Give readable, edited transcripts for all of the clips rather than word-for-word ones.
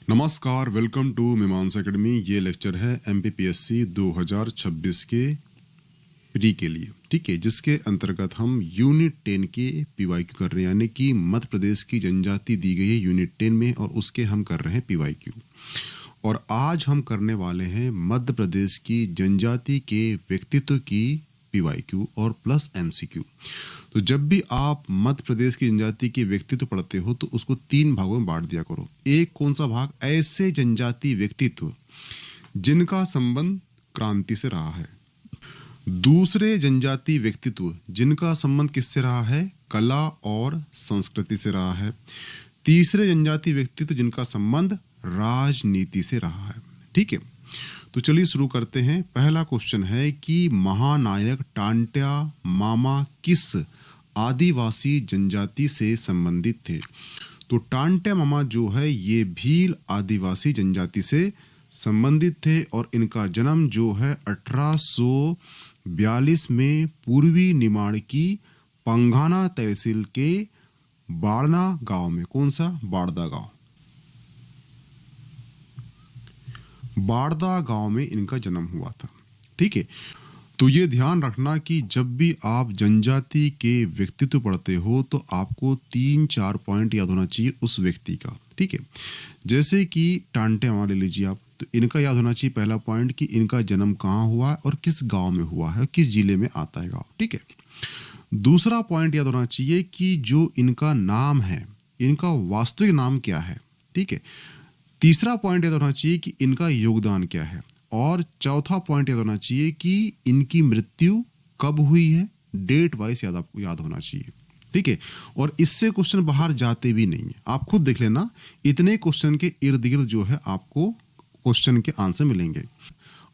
नमस्कार, welcome to मीमांसा academy. ये लेक्चर है एमपीपीएससी 2026 के प्री के लिए, ठीक है, जिसके अंतर्गत हम यूनिट 10 के पीवाईक्यू कर रहे हैं, यानी कि मध्य प्रदेश की जनजाति दी गई है यूनिट 10 में और उसके हम कर रहे हैं पीवाईक्यू। और आज हम करने वाले हैं मध्य प्रदेश की जनजाति के व्यक्तित्व की पीवाईक्यू और प्लस एमसीक्यू। तो जब भी आप मध्य प्रदेश की जनजाति के व्यक्तित्व पढ़ते हो तो उसको 3 भागों में बांट दिया करो। एक कौन सा भाग? ऐसे जनजाति व्यक्तित्व जिनका संबंध क्रांति से रहा है। दूसरे जनजाति व्यक्तित्व जिनका संबंध किससे रहा है? कला और संस्कृति से रहा है। तीसरे जनजाति व्यक्तित्व जिनका संबंध राजनीति से रहा है। ठीक है, तो चलिए शुरू करते हैं। पहला क्वेश्चन है कि महानायक टांट्या मामा किस आदिवासी जनजाति से संबंधित थे? तो टांट्या मामा जो है ये भील आदिवासी जनजाति से संबंधित थे और इनका जन्म जो है 1842 में पूर्वी निमाड़ की पंघाना तहसील के बाड़ना गांव में। कौन सा? बाड़दा गांव। बाड़दा गांव में इनका जन्म हुआ था। ठीक है, तो ये ध्यान रखना कि जब भी आप जनजाति के व्यक्तित्व पढ़ते हो तो आपको 3-4 पॉइंट याद होना चाहिए उस व्यक्ति का। ठीक है, जैसे कि टांटे मामा ले लीजिए आप, तो इनका याद होना चाहिए पहला पॉइंट कि इनका जन्म कहाँ हुआ है और किस गांव में हुआ है, किस जिले में आता है गांव। ठीक है, दूसरा पॉइंट याद होना चाहिए कि जो इनका नाम है, इनका वास्तविक नाम क्या है। ठीक है, तीसरा पॉइंट याद होना चाहिए कि इनका योगदान क्या है, और चौथा पॉइंट याद होना चाहिए कि इनकी मृत्यु कब हुई है, डेट वाइज आपको याद होना चाहिए। ठीक है, और इससे क्वेश्चन बाहर जाते भी नहीं है, आप खुद देख लेना। इतने क्वेश्चन के इर्द गिर्द जो है आपको क्वेश्चन के आंसर मिलेंगे।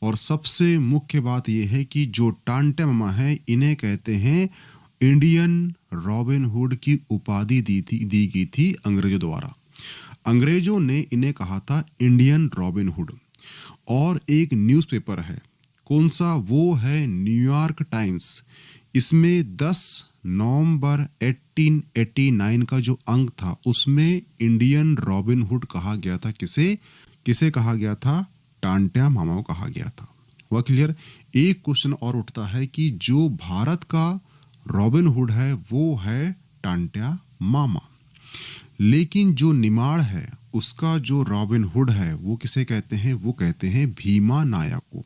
और सबसे मुख्य बात यह है कि जो टांटे मामा है इन्हें कहते हैं इंडियन रॉबिन हुड की उपाधि दी गई थी अंग्रेजों द्वारा। अंग्रेजों ने इन्हें कहा था इंडियन रॉबिन हुड। और एक न्यूज़पेपर है, कौन सा? वो है न्यूयॉर्क टाइम्स। इसमें 10 नवंबर 1889 का जो अंक था उसमें इंडियन रॉबिन हुड कहा गया था। किसे कहा गया था? टांट्या मामा को कहा गया था। वह क्लियर? एक क्वेश्चन और उठता है कि जो भारत का रॉबिन हुड है वो है टांट्या मामा, लेकिन जो निमाड़ है उसका जो रॉबिन हुड है वो किसे कहते हैं? वो कहते हैं भीमा नायक को।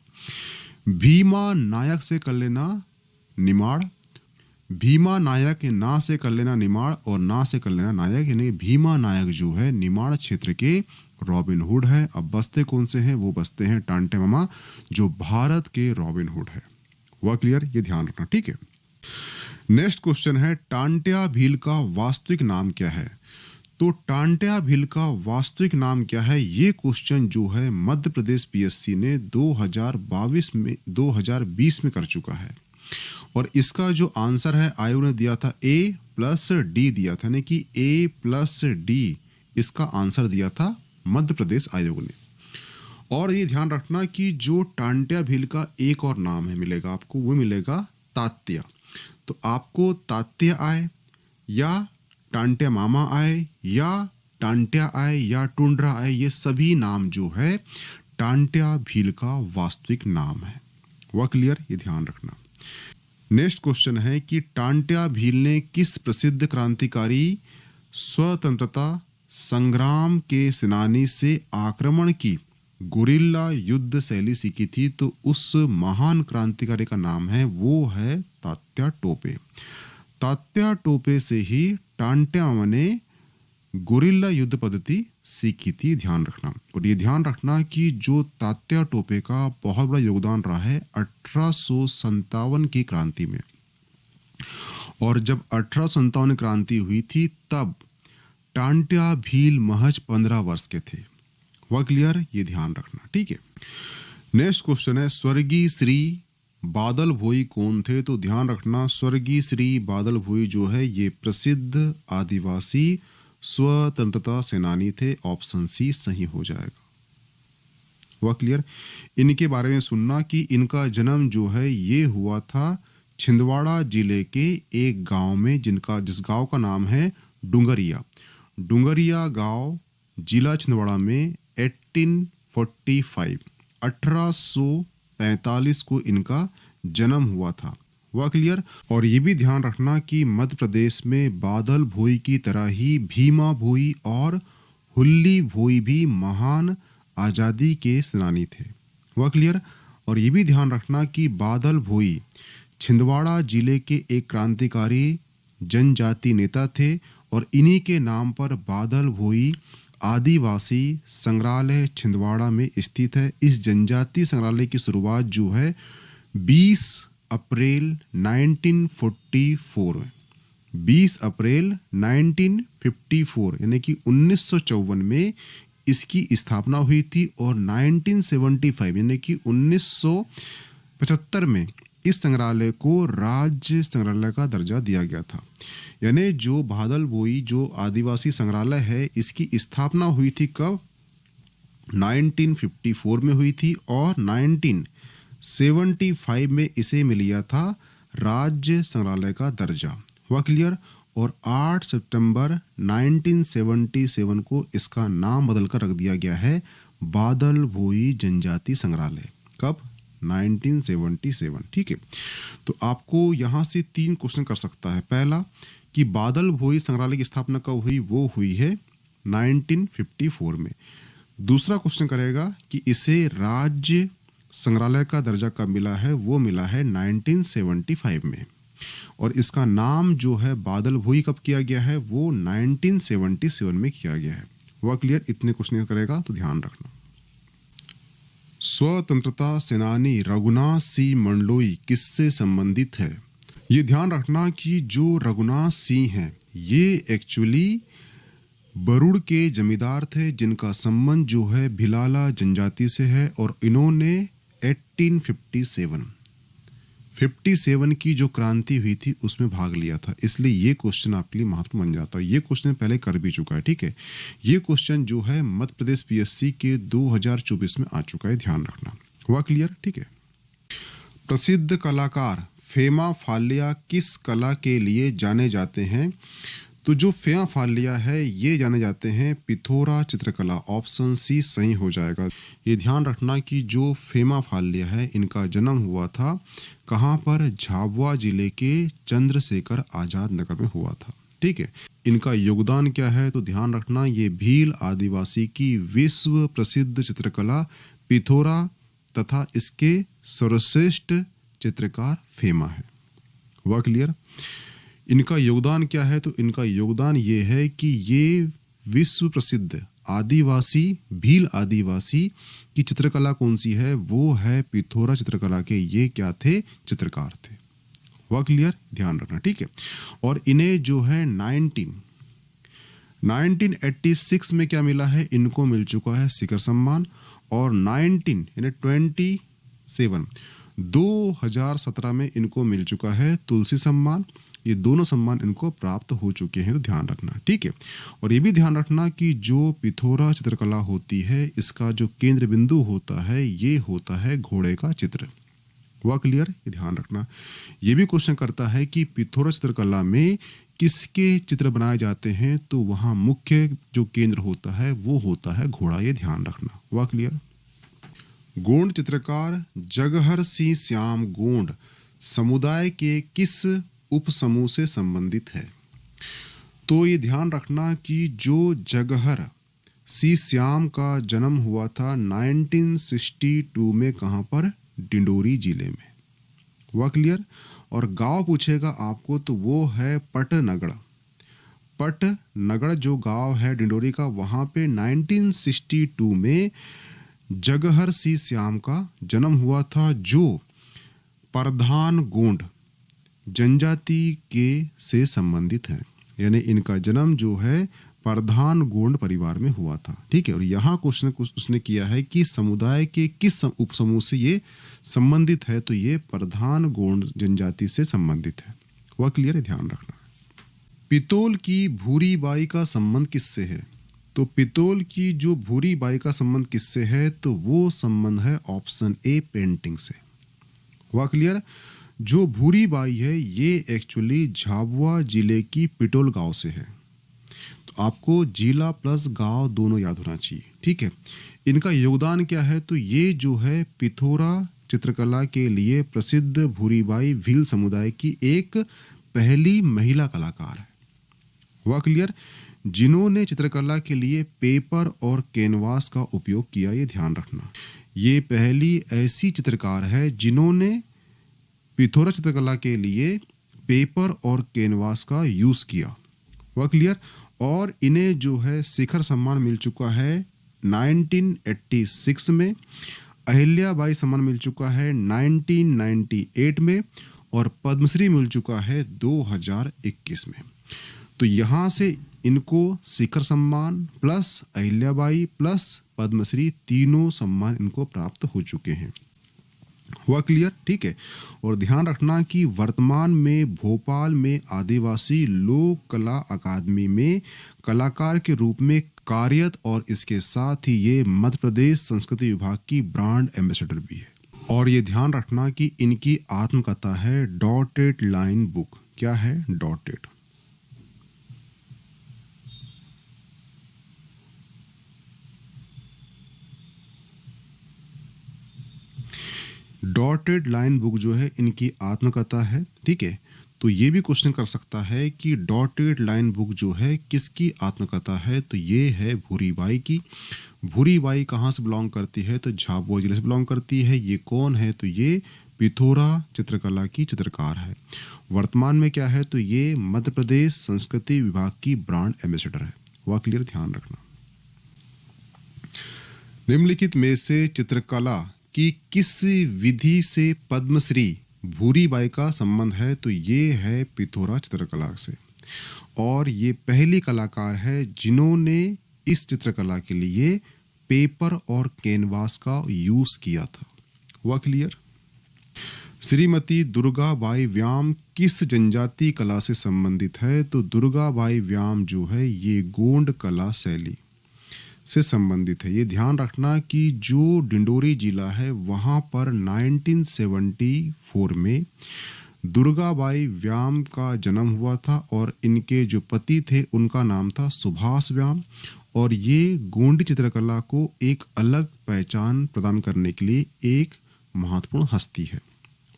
भीमा नायक से कर लेना निमाड़, भीमा नायक के ना से कर लेना निमाड़, और ना से कर लेना नायक, यानी भीमा नायक जो है निमाड़ क्षेत्र के रॉबिन हुड है। अब बसते कौन से हैं? वो बसते हैं टांटे मामा जो भारत के रॉबिन हुड है। वह क्लियर? ये ध्यान रखना। ठीक है, नेक्स्ट क्वेश्चन है टांट्या भील का वास्तविक नाम क्या है? तो टांट्या भील का वास्तविक नाम क्या है? ये क्वेश्चन जो है मध्य प्रदेश पीएससी ने 2020 में कर चुका है, और इसका जो आंसर है आयोग ने दिया था A+D दिया था, यानी कि A+D इसका आंसर दिया था मध्य प्रदेश आयोग ने। और ये ध्यान रखना कि जो टांट्या भील का एक और नाम है मिलेगा आपको, वो मिलेगा तात्या। तो आपको तात्या आए या टांट्या मामा आए या टांट्या आए या टुंड्रा आए, ये सभी नाम जो है टांट्या भील का वास्तविक नाम है। वह क्लियर? ये ध्यान रखना। नेक्स्ट क्वेश्चन है कि टांट्या भील ने किस प्रसिद्ध क्रांतिकारी स्वतंत्रता संग्राम के सेनानी से आक्रमण की गुरिल्ला युद्ध शैली सीखी थी? तो उस महान क्रांतिकारी का नाम है, वो है तात्या टोपे। तात्या टोपे से ही टांट्या मामा ने गुरिल्ला युद्ध पद्धति सीखी थी। ध्यान रखना। और ये ध्यान रखना कि जो तात्या टोपे का बहुत बड़ा योगदान रहा है 1857 की क्रांति में, और जब 1857 क्रांति हुई थी तब टांट्या भील महज 15 वर्ष के थे। वह क्लियर? ये ध्यान रखना। ठीक है, नेक्स्ट क्वेश्चन है स्वर्गीय श्री बादल भोई कौन थे? तो ध्यान रखना, स्वर्गीय श्री बादल भोई जो है ये प्रसिद्ध आदिवासी स्वतंत्रता सेनानी थे। ऑप्शन सी सही हो जाएगा। वह क्लियर? इनके बारे में सुनना कि इनका जन्म जो है ये हुआ था छिंदवाड़ा जिले के एक गांव में, जिस गांव का नाम है डुंगरिया। डुंगरिया गांव जिला छिंदवाड़ा में 1845 1845 को इनका जन्म हुआ था। हुआ क्लियर। और ये भी ध्यान रखना कि मध्य प्रदेश में बादल भोई की तरह ही भीमा भोई और हुल्ली भोई भी महान आज़ादी के सेनानी थे। हुआ क्लियर। और ये भी ध्यान रखना कि बादल भोई छिंदवाड़ा जिले के एक क्रांतिकारी जनजाति नेता थे और इन्हीं के नाम पर बादल भोई आदिवासी संग्रहालय छिंदवाड़ा में स्थित है। इस जनजाति संग्रहालय की शुरुआत जो है 20 अप्रैल 1944 में 20 अप्रैल 1954 यानी कि 1954 में इसकी स्थापना हुई थी और 1975 यानी कि 1975 में इस संग्रहालय को राज्य संग्रहालय का दर्जा दिया गया था। यानी जो बादल भोई जो आदिवासी संग्रहालय है इसकी स्थापना हुई थी कब? 1954 में हुई थी और 1975 में इसे मिल गया था राज्य संग्रहालय का दर्जा। हुआ क्लियर। और 8 सितंबर 1977 को इसका नाम बदलकर रख दिया गया है बादल भोई जनजाति संग्रहालय। कब? 1977। ठीक है। तो आपको यहाँ से 3 क्वेश्चन कर सकता है। पहला कि बादल भोई संग्रहालय की स्थापना कब हुई? वो हुई है 1954 में। दूसरा क्वेश्चन करेगा कि इसे राज्य संग्रहालय का दर्जा कब मिला है? वो मिला है 1975 में। और इसका नाम जो है बादल भोई कब किया गया है? वो 1977 में किया गया है। हुआ क्लियर। इतने क्वेश्चन करेगा तो ध्यान रखना। स्वतंत्रता सेनानी रघुनाथ सिंह मंडलोई किससे संबंधित है? ये ध्यान रखना कि जो रघुनाथ सिंह हैं ये एक्चुअली बरुड़ के जमींदार थे जिनका संबंध जो है भिलाला जनजाति से है और इन्होंने 1857 की जो क्रांति हुई थी उसमें भाग लिया था। इसलिए ये क्वेश्चन आपके लिए महत्वपूर्ण बन जाता है। ये क्वेश्चन पहले कर भी चुका है। ठीक है। ये क्वेश्चन जो है मध्य प्रदेश पीएससी के 2024 में आ चुका है। ध्यान रखना। हुआ क्लियर। ठीक है। प्रसिद्ध कलाकार फेमा फालिया किस कला के लिए जाने जाते हैं? तो जो फेमा फालिया है ये जाने जाते हैं पिथौरा चित्रकला। ऑप्शन सी सही हो जाएगा। ये ध्यान रखना कि जो फेमा फालिया है इनका जन्म हुआ था कहाँ पर? झाबुआ जिले के चंद्रशेखर आजाद नगर में हुआ था। ठीक है। इनका योगदान क्या है? तो ध्यान रखना ये भील आदिवासी की विश्व प्रसिद्ध चित्रकला पिथौरा तथा इसके सर्वश्रेष्ठ चित्रकार फेमा है। हुआ क्लियर। इनका योगदान क्या है? तो इनका योगदान ये है कि ये विश्व प्रसिद्ध आदिवासी भील आदिवासी की चित्रकला कौन सी है? वो है पिथौरा चित्रकला के ये क्या थे? चित्रकार थे। हुआ क्लियर। ध्यान रखना। ठीक है। और इन्हें जो है 1986 में क्या मिला है? इनको मिल चुका है शिखर सम्मान। और 2017 में इनको मिल चुका है तुलसी सम्मान। ये दोनों सम्मान इनको प्राप्त हो चुके हैं। तो ध्यान रखना। ठीक है। और ये भी ध्यान रखना कि जो पिथौरा चित्रकला होती है इसका जो केंद्र बिंदु होता है ये होता है घोड़े का चित्र। हुआ क्लियर। ये ध्यान रखना। ये भी क्वेश्चन करता है कि पिथौरा चित्रकला में किसके चित्र बनाए जाते हैं? तो वहां मुख्य जो केंद्र होता है वो होता है घोड़ा। ये ध्यान रखना। हुआ क्लियर। गोंड चित्रकार जगहर सिंह श्याम गोंड समुदाय के किस उप समूह से संबंधित है? तो ये ध्यान रखना कि जो जगहर सिंह श्याम का जन्म हुआ था 1962 में कहाँ पर? डिंडोरी जिले में। हुआ क्लियर। और गांव पूछेगा आपको तो वो है पटनगड़। पटनगड़ जो गांव है डिंडोरी का वहां पे 1962 में जगहर सिंह श्याम का जन्म हुआ था जो प्रधान गोंड जनजाति के से संबंधित है। यानी इनका जन्म जो है प्रधान गोंड परिवार में हुआ था। ठीक है। और यहाँ क्वेश्चन उसने किया है कि समुदाय के किस उपसमूह से ये संबंधित है? तो ये प्रधान गोंड जनजाति से संबंधित है। वह क्लियर है। ध्यान रखना। पितौल की भूरी बाई का संबंध किससे है? तो पितौल की जो भूरी बाई का संबंध किससे है? तो वो संबंध है ऑप्शन ए पेंटिंग से। हुआ क्लियर। जो भूरी बाई है ये एक्चुअली झाबुआ जिले की पिटोल गांव से है। तो तो आपको जिला प्लस गांव दोनों याद होना चाहिए, ठीक है। इनका योगदान क्या है, तो ये जो है पिथौरा चित्रकला के लिए प्रसिद्ध भूरीबाई भील समुदाय की एक पहली महिला कलाकार है। हुआ क्लियर? जिन्होंने चित्रकला के लिए पेपर और कैनवास का उपयोग किया, ये ध्यान रखना। ये पहली ऐसी चित्रकार है जिन्होंने पिथौरा चित्रकला के लिए पेपर और कैनवास का यूज किया। हुआ क्लियर? और इन्हें जो है शिखर सम्मान मिल चुका है 1986 में, अहिल्याबाई सम्मान मिल चुका है 1998 में और पद्मश्री मिल चुका है 2021 में। तो यहाँ से इनको शिखर सम्मान प्लस अहिल्याबाई प्लस पद्मश्री तीनों सम्मान इनको प्राप्त हो चुके हैं। हुआ क्लियर? ठीक है। और ध्यान रखना कि वर्तमान में भोपाल में आदिवासी लोक कला अकादमी में कलाकार के रूप में कार्यरत और इसके साथ ही ये मध्य प्रदेश संस्कृति विभाग की ब्रांड एम्बेसडर भी है। और ये ध्यान रखना कि इनकी आत्मकथा है डॉटेड लाइन बुक। क्या है? डॉटेड। डॉटेड लाइन बुक जो है इनकी आत्मकथा है, ठीक है। तो ये भी क्वेश्चन कर सकता है कि डॉटेड लाइन बुक जो है किसकी आत्मकथा है, तो ये है भूरीबाई की। भूरीबाई कहाँ से बिलोंग करती है, तो झाबुआ जिले से बिलोंग करती है। ये कौन है, तो ये पिथौरा चित्रकला की चित्रकार है। वर्तमान में क्या है, तो ये मध्य प्रदेश संस्कृति विभाग की ब्रांड एम्बेसडर है। वह क्लियर? ध्यान रखना। निम्नलिखित में से चित्रकला कि किस विधि से पद्मश्री भूरीबाई का संबंध है, तो ये है पिथौरा चित्रकला से। और ये पहली कलाकार है जिन्होंने इस चित्रकला के लिए पेपर और कैनवास का यूज किया था। हुआ क्लियर? श्रीमती दुर्गाबाई व्याम किस जनजाति कला से संबंधित है, तो दुर्गाबाई व्याम जो है ये गोंड कला शैली से संबंधित है। ये ध्यान रखना कि जो डिंडोरी जिला है वहाँ पर 1974 में दुर्गाबाई व्याम का जन्म हुआ था और इनके जो पति थे उनका नाम था सुभाष व्याम। और ये गोंडी चित्रकला को एक अलग पहचान प्रदान करने के लिए एक महत्वपूर्ण हस्ती है।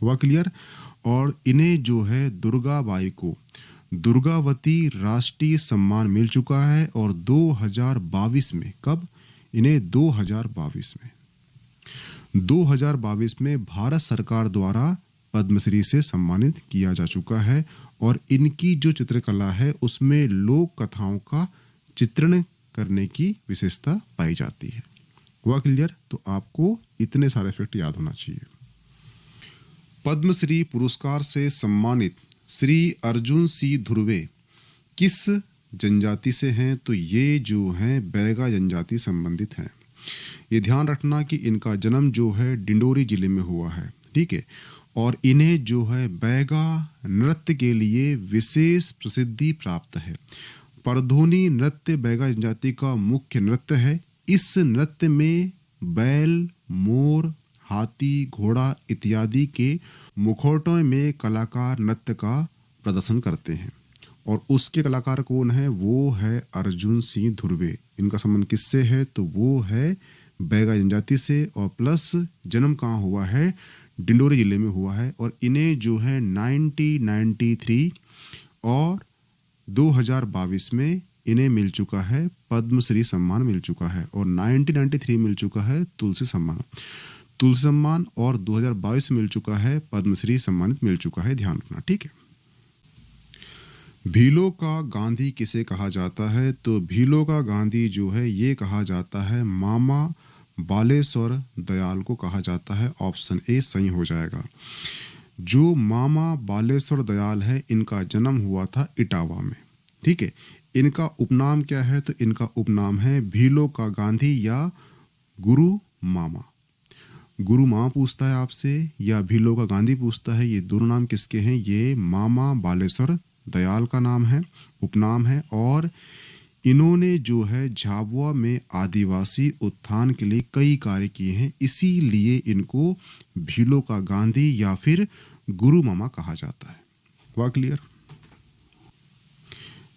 हुआ क्लियर? और इन्हें जो है दुर्गाबाई को दुर्गावती राष्ट्रीय सम्मान मिल चुका है। और 2022 में, कब? इन्हें 2022 में भारत सरकार द्वारा पद्मश्री से सम्मानित किया जा चुका है। और इनकी जो चित्रकला है उसमें लोक कथाओं का चित्रण करने की विशेषता पाई जाती है। हुआ क्लियर? तो आपको इतने सारे फैक्ट याद होना चाहिए। पद्मश्री पुरस्कार से सम्मानित श्री अर्जुन सी धुर्वे किस जनजाति से हैं, तो ये जो हैं बैगा जनजाति संबंधित हैं। ये ध्यान रखना कि इनका जन्म जो है डिंडोरी जिले में हुआ है, ठीक है। और इन्हें जो है बैगा नृत्य के लिए विशेष प्रसिद्धि प्राप्त है। परधोनी नृत्य बैगा जनजाति का मुख्य नृत्य है। इस नृत्य में बैल, मोर, हाथी, घोड़ा इत्यादि के मुखौटों में कलाकार नृत्य का प्रदर्शन करते हैं। और उसके कलाकार कौन है, वो है अर्जुन सिंह धुर्वे। इनका संबंध किससे है, तो वो है बैगा जनजाति से। और प्लस जन्म कहाँ हुआ है, डिंडोरी जिले में हुआ है। और इन्हें जो है 1993 और 2022 में इन्हें मिल चुका है पद्मश्री सम्मान मिल चुका है। और 1993 मिल चुका है तुलसी सम्मान और 2022 मिल चुका है पद्मश्री सम्मानित मिल चुका है। ध्यान रखना, ठीक है। भीलों का गांधी किसे कहा जाता है, तो भीलों का गांधी जो है ये कहा जाता है मामा बालेश्वर दयाल को कहा जाता है। ऑप्शन ए सही हो जाएगा। जो मामा बालेश्वर दयाल है इनका जन्म हुआ था इटावा में, ठीक है। इनका उपनाम क्या है, तो इनका उपनाम है भीलों का गांधी या गुरु मामा। गुरु मामा पूछता है आपसे या भीलों का गांधी पूछता है, ये दोनों नाम किसके हैं, ये मामा बालेश्वर दयाल का नाम है, उपनाम है। और इन्होंने जो है झाबुआ में आदिवासी उत्थान के लिए कई कार्य किए हैं, इसीलिए इनको भीलों का गांधी या फिर गुरु मामा कहा जाता है। हुआ क्लियर?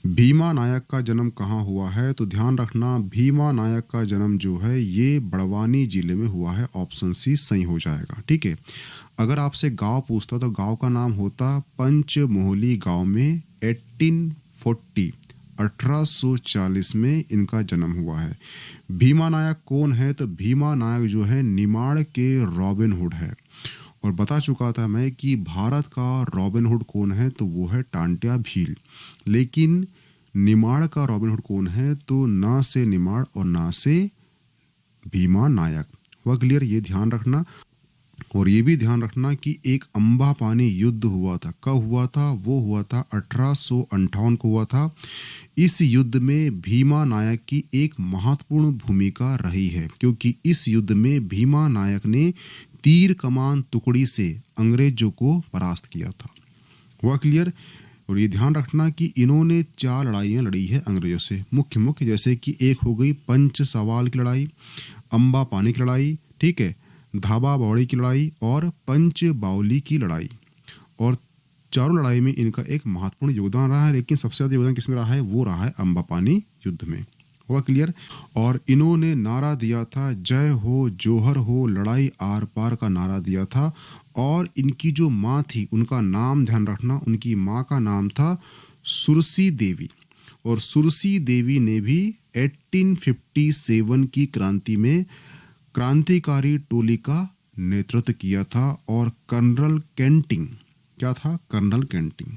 भीमा नायक का जन्म कहाँ हुआ है? तो ध्यान रखना, भीमा नायक का जन्म जो है ये बड़वानी जिले में हुआ है। ऑप्शन सी सही हो जाएगा। ठीक है। अगर आपसे गांव पूछता तो गांव का नाम होता पंचमोहली गांव में 1840 1840 में इनका जन्म हुआ है। भीमा नायक कौन है? तो भीमा नायक जो है निमाड़ के रॉबिन हुड है। और बता चुका था मैं कि भारत का रॉबिन हुड कौन है? तो वो है टांट्या भील। लेकिन निमाड़ का रॉबिन हुड कौन है? तो ना से निमाड़ और ना से भीमा नायक। वह क्लियर, ये ध्यान रखना। और ये भी ध्यान रखना कि एक अंबा पानी युद्ध हुआ था। कब हुआ था? वो हुआ था 1858 को हुआ था। इस युद्ध में भीमा नायक की एक महत्वपूर्ण भूमिका रही है, क्योंकि इस युद्ध में भीमा नायक ने तीर कमान टुकड़ी से अंग्रेजों को परास्त किया था। वह क्लियर। और ये ध्यान रखना कि इन्होंने 4 लड़ाइयाँ लड़ी है अंग्रेजों से, मुख्य जैसे कि एक हो गई पंच सवाल की लड़ाई, अंबा पानी की लड़ाई, ठीक है, धाबा बावड़ी की लड़ाई और पंच बावली की लड़ाई। और चारों लड़ाई में इनका एक महत्वपूर्ण योगदान रहा है, लेकिन सबसे ज़्यादा योगदान किसमें रहा है? वो रहा है अंबा पानी युद्ध में। हुआ क्लियर। और इन्होंने नारा दिया था जय हो जोहर हो, लड़ाई आर पार का नारा दिया था। और इनकी जो माँ थी उनका नाम ध्यान रखना, उनकी माँ का नाम था सुरसी देवी। और सुरसी देवी ने भी 1857 की क्रांति में क्रांतिकारी टोली का नेतृत्व किया था। और कर्नल कैंटिंग, क्या था? कर्नल कैंटिंग।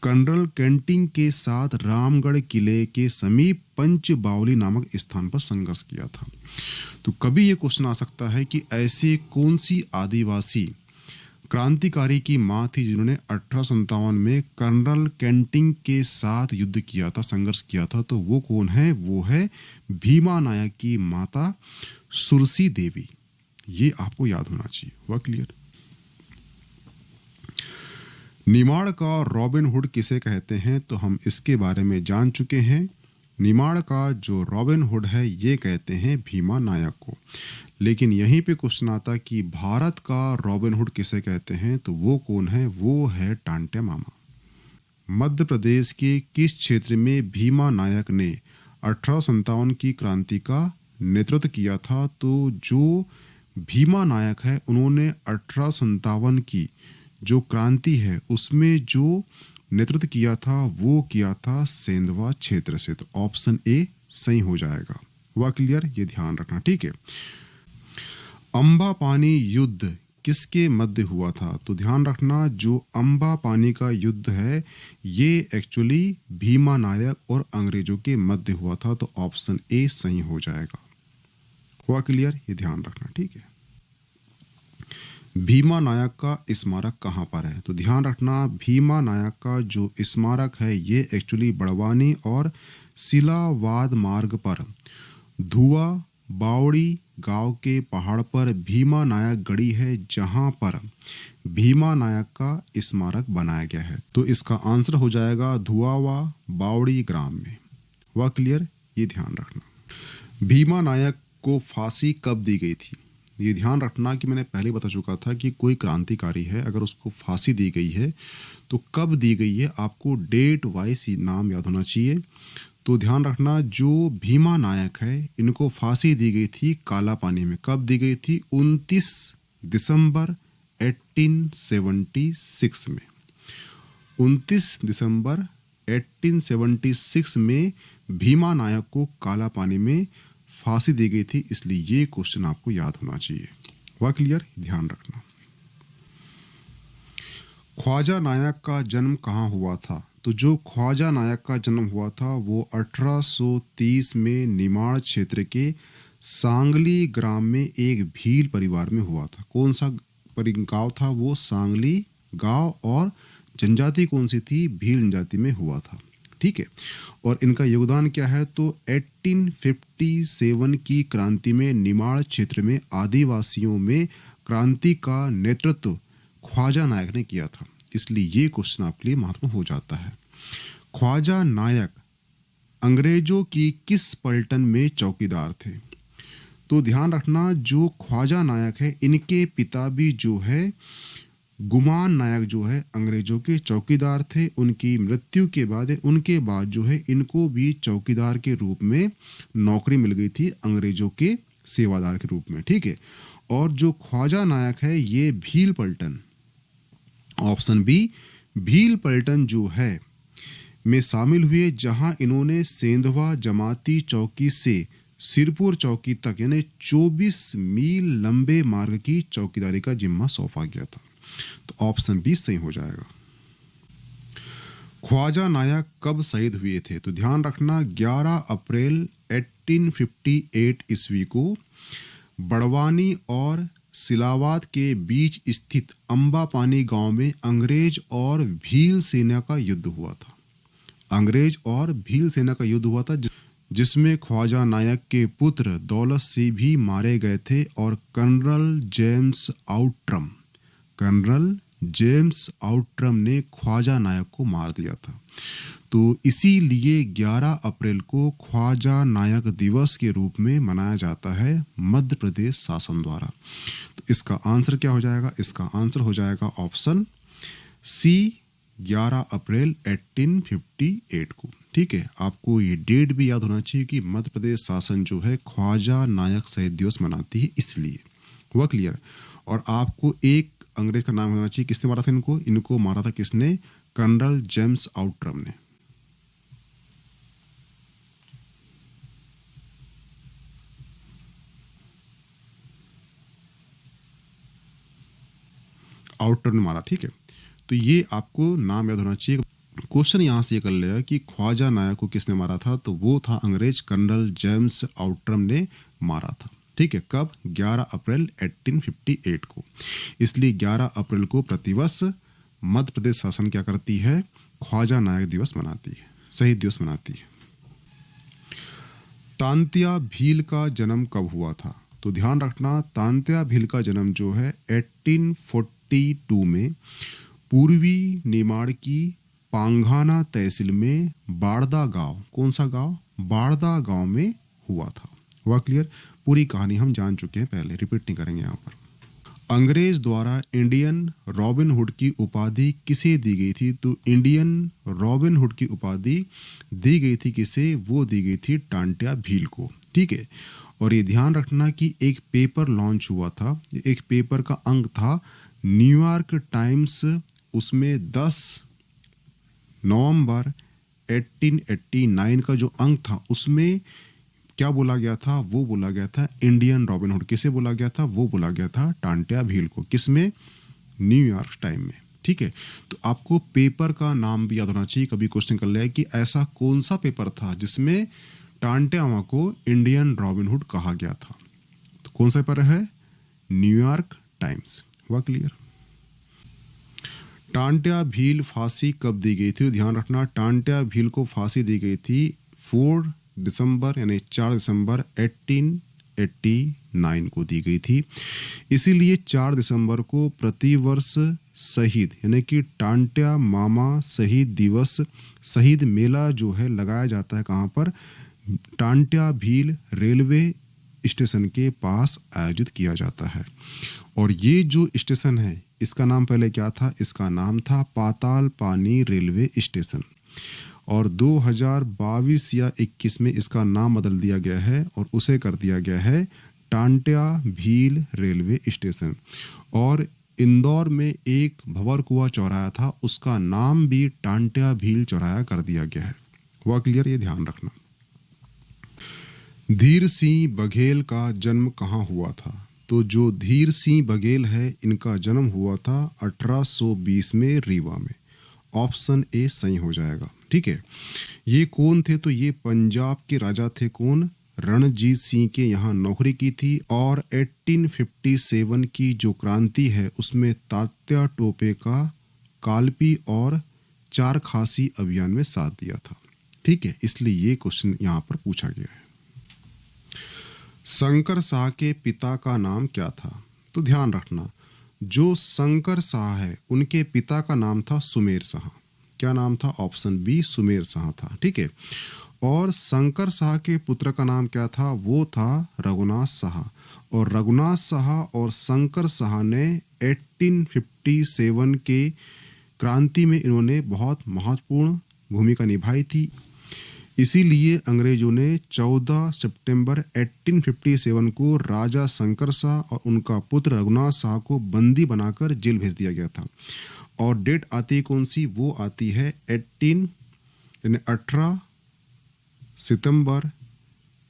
कर्नल कैंटिंग के साथ रामगढ़ किले के समीप पंच बावली नामक स्थान पर संघर्ष किया था। तो कभी ये क्वेश्चन आ सकता है कि ऐसे कौन सी आदिवासी क्रांतिकारी की माँ थी जिन्होंने 1857 में कर्नल कैंटिंग के साथ युद्ध किया था, संघर्ष किया था? तो वो कौन है? वो है भीमा नायक की माता सुरसी देवी। ये आपको याद होना चाहिए। हुआ क्लियर। निमाड़ का रॉबिन हुड किसे कहते हैं? तो हम इसके बारे में जान चुके हैं। निमाड़ का जो रॉबिन हुड है ये कहते हैं भीमा नायक को। लेकिन यहीं पे क्वेश्चन आता कि भारत का रॉबिन हुड किसे कहते हैं? तो वो कौन है? वो है टांट्या मामा। मध्य प्रदेश के किस क्षेत्र में भीमा नायक ने 1857 की क्रांति का नेतृत्व किया था? तो जो भीमा नायक है उन्होंने 1857 की जो क्रांति है उसमें जो नेतृत्व किया था वो किया था सेंधवा क्षेत्र से। तो ऑप्शन ए सही हो जाएगा। हुआ क्लियर, ये ध्यान रखना। ठीक है। अंबा पानी युद्ध किसके मध्य हुआ था? तो ध्यान रखना, जो अंबा पानी का युद्ध है ये एक्चुअली भीमा नायक और अंग्रेजों के मध्य हुआ था। तो ऑप्शन ए सही हो जाएगा। हुआ क्लियर, ये ध्यान रखना। ठीक है। भीमा नायक का स्मारक कहाँ पर है? तो ध्यान रखना, भीमा नायक का जो स्मारक है ये एक्चुअली बड़वानी और सिलावाद मार्ग पर धुआ बावड़ी गांव के पहाड़ पर भीमा नायक गढ़ी है, जहां पर भीमा नायक का स्मारक बनाया गया है। तो इसका आंसर हो जाएगा धुआवा बावड़ी ग्राम में। हुआ क्लियर, ये ध्यान रखना। भीमा नायक को फांसी कब दी गई थी? ये ध्यान रखना कि मैंने पहले बता चुका था कि कोई क्रांतिकारी है अगर उसको फांसी दी गई है तो कब दी गई है, आपको डेट वाइज नाम याद होना चाहिए। तो ध्यान रखना, जो भीमा नायक है इनको फांसी दी गई थी काला पानी में। कब दी गई थी? 29 दिसंबर 1876 में। 29 दिसंबर 1876 में भीमा नायक को काला पानी में फांसी दी गई थी, इसलिए ये क्वेश्चन आपको याद होना चाहिए। हुआ क्लियर, ध्यान रखना। ख्वाजा नायक का जन्म कहाँ हुआ था? तो जो ख्वाजा नायक का जन्म हुआ था वो 1830 में निमाड़ क्षेत्र के सांगली ग्राम में एक भील परिवार में हुआ था। कौन सा गांव था? वो सांगली गांव। और जनजाति कौन सी थी? भील जनजाति में हुआ था। ठीक है। और इनका योगदान क्या है? तो 1857 की क्रांति में निमाड़ क्षेत्र में आदिवासियों में क्रांति का नेतृत्व ख्वाजा नायक ने किया था, इसलिए ये क्वेश्चन आपके लिए महत्वपूर्ण हो जाता है। ख्वाजा नायक अंग्रेजों की किस पलटन में चौकीदार थे? तो ध्यान रखना, जो ख्वाजा नायक है इनके पिता भी जो है गुमान नायक जो है अंग्रेजों के चौकीदार थे। उनकी मृत्यु के बाद जो है इनको भी चौकीदार के रूप में नौकरी मिल गई थी, अंग्रेजों के सेवादार के रूप में, ठीक है। और जो ख्वाजा नायक है ये भील पलटन, ऑप्शन बी भील पलटन जो है में शामिल हुए, जहां इन्होंने सेंधवा जमाती चौकी से सिरपुर चौकी तक यानी 24 मील लंबे मार्ग की चौकीदारी का जिम्मा सौंपा गया था। तो ऑप्शन बी सही हो जाएगा। ख्वाजा नायक कब शहीद हुए थे? तो ध्यान रखना 11 अप्रैल 1858 ईस्वी को बड़वानी और सिलावात के बीच स्थित अंबापानी गांव में अंग्रेज और भील सेना का युद्ध हुआ था। अंग्रेज और भील सेना का युद्ध हुआ था, जिसमें ख्वाजा नायक के पुत्र दौलत सिंह भी मारे गए थे और कर्नल जेम्स आउट्रम ने ख्वाजा नायक को मार दिया था। तो इसीलिए 11 अप्रैल को ख्वाजा नायक दिवस के रूप में मनाया जाता है मध्य प्रदेश शासन द्वारा। तो इसका आंसर क्या हो जाएगा? इसका आंसर हो जाएगा ऑप्शन सी 11 अप्रैल 1858 को, ठीक है। आपको ये डेट भी याद होना चाहिए कि मध्य प्रदेश शासन जो है ख्वाजा नायक शहीद दिवस मनाती है, इसलिए हुआ क्लियर। और आपको एक अंग्रेज का नाम होना चाहिए, किसने मारा था इनको मारा था किसने? कर्नल जेम्स आउट्रम ने। आउट्रम ने मारा, ठीक है। तो ये आपको नाम याद होना चाहिए। क्वेश्चन यहाँ से ये कर लेगा कि ख्वाजा नायक को किसने मारा था, तो वो था अंग्रेज कर्नल जेम्स आउट्रम ने मारा था, ठीक है। कब? 11 अप्रैल 1858 को। इसलिए 11 अप्रैल को प्रतिवर्ष मध्य प्रदेश शासन क्या करती है? ख्वाजा नायक दिवस मनाती है, शहीद दिवस मनाती है। तांत्या भील का जन्म कब हुआ था? तो ध्यान रखना तांत्या भील का जन्म जो है 1842 में पूर्वी निमाड़ की पांघाना तहसील में बाड़दा गांव, कौन सा गांव? बाड़दा गांव में हुआ था। हुआ क्लियर? पूरी कहानी हम जान चुके हैं पहले, रिपीट नहीं करेंगे यहाँ पर। अंग्रेज द्वारा इंडियन रॉबिन हुड की उपाधि किसे दी गई थी? तो इंडियन रॉबिन हुड की उपाधि दी गई थी किसे? वो दी गई थी तांत्या भील को, ठीक है। और ये ध्यान रखना कि एक पेपर लॉन्च हुआ था, एक पेपर का अंक था न्यूयॉर्क टाइम्स, उसमें 10 नवंबर 1889 का जो अंक था उसमें क्या बोला गया था? वो बोला गया था इंडियन रॉबिन हुड। किसे बोला गया था? वो बोला गया था तांत्या भील को। किसमें? न्यूयॉर्क टाइम में, ठीक है। तो आपको पेपर का नाम भी याद होना चाहिए। कभी क्वेश्चन कर लिया कि ऐसा कौन सा पेपर था जिसमें तांत्या को इंडियन रॉबिन हुड कहा गया था? तो कौन सा पेपर है? New York times. हुआ क्लियर? तांत्या भील फांसी कब दी गई थी? ध्यान रखना तांत्या भील को फांसी दी गई थी 4 दिसंबर यानी 4 दिसंबर 1889 को दी गई थी। इसीलिए 4 दिसंबर को प्रतिवर्ष शहीद यानी कि तांत्या मामा शहीद दिवस, शहीद मेला जो है लगाया जाता है। कहाँ पर? तांत्या भील रेलवे स्टेशन के पास आयोजित किया जाता है। और ये जो स्टेशन है इसका नाम पहले क्या था? इसका नाम था पाताल पानी रेलवे स्टेशन। और 2022 या 21 में इसका नाम बदल दिया गया है और उसे कर दिया गया है तांत्या भील रेलवे स्टेशन। और इंदौर में एक भंवरकुआं चौराहा था, उसका नाम भी तांत्या भील चौराहा कर दिया गया है। हुआ क्लियर? ये ध्यान रखना। धीर सिंह बघेल का जन्म कहाँ हुआ था? तो जो धीर सिंह बघेल है इनका जन्म हुआ था 1820 में रीवा में। ऑप्शन ए सही हो जाएगा, ठीक है। ये कौन थे? तो ये पंजाब के राजा थे। कौन? रणजीत सिंह के यहाँ नौकरी की थी। और 1857 की जो क्रांति है उसमें तात्या टोपे का कालपी और चार खासी अभियान में साथ दिया था, ठीक है। इसलिए ये क्वेश्चन यहाँ पर पूछा गया है। शंकर शाह के पिता का नाम क्या था? तो ध्यान रखना जो शंकर शाह है उनके पिता का नाम था सुमेर शाह। क्या नाम था? ऑप्शन बी सुमेर शाह था, ठीक है। और शंकर शाह के पुत्र का नाम क्या था? वो था रघुनाथ शाह। और रघुनाथ शाह और शंकर शाह ने 1857 के क्रांति में इन्होंने बहुत महत्वपूर्ण भूमिका निभाई थी। इसीलिए अंग्रेजों ने 14 सितंबर 1857 को राजा शंकर शाह और उनका पुत्र रघुनाथ शाह को बंदी बनाकर जेल भेज दिया गया था। और डेट आती है कौन सी? वो आती है 18 सितंबर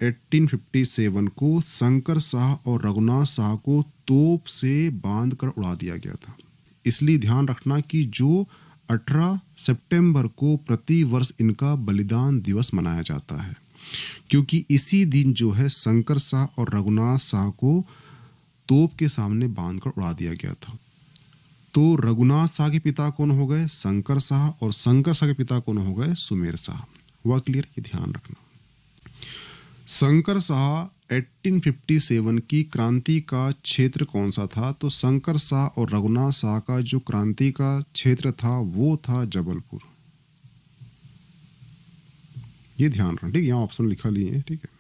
1857 को शंकर शाह और रघुनाथ शाह को तोप से बांध कर उड़ा दिया गया था। इसलिए ध्यान रखना कि जो 18 सितंबर को प्रति वर्ष इनका बलिदान दिवस मनाया जाता है, क्योंकि इसी दिन जो है शंकर शाह और रघुनाथ शाह को तोप के सामने बांधकर उड़ा दिया गया था। तो रघुनाथ शाह के पिता कौन हो गए? शंकर शाह। और शंकर शाह के पिता कौन हो गए? सुमेर शाह। हुआ क्लियर? ये ध्यान रखना। शंकर शाह 1857 की क्रांति का क्षेत्र कौन सा था? तो शंकर शाह और रघुनाथ शाह का जो क्रांति का क्षेत्र था वो था जबलपुर। ये ध्यान रखना, ठीक है? यहाँ ऑप्शन लिखा लिए, ठीक है।